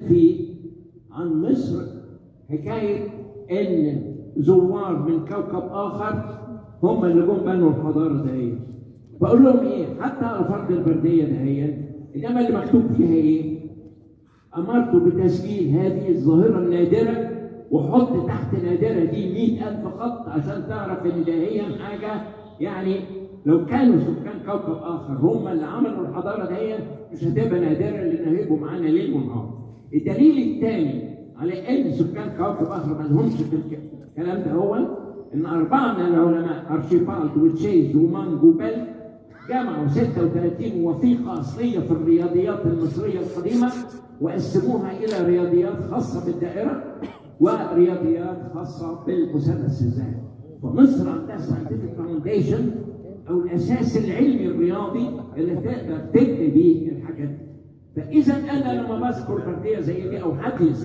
في عن مصر حكايه ان زوار من كوكب اخر هم اللي جم بنوا الحضاره دهيت. بقول لهم ايه؟ حتى على فرض البرديه دهيت، انما اللي مكتوب فيها ايه؟ امرت بتسجيل هذه الظاهره النادره، وحط تحت نادره دي 100,000 خط عشان تعرف ان ده هي حاجه، يعني لو كانوا سكان كوكب اخر هم اللي عملوا الحضاره دهيت مش هتبقى نادره، لان هيبقوا معانا ليل ونهار. الدليل الثاني على ان سكان كوكب اخر ما لهمش في الكلام ده هو ان 4 من العلماء ارشيبالد وتشيز ومانج وبيل جمعوا 36 وثيقه اصليه في الرياضيات المصريه القديمه وقسموها الى رياضيات خاصه بالدائره ورياضيات خاصه بالمثلث الذهبي. فمصر عندها ساينتفك فاونديشن او الاساس العلمي الرياضي اللي تقدر تبني بيه الحاجات دي. فاذا انا لما بذكر برديه زي دي او حد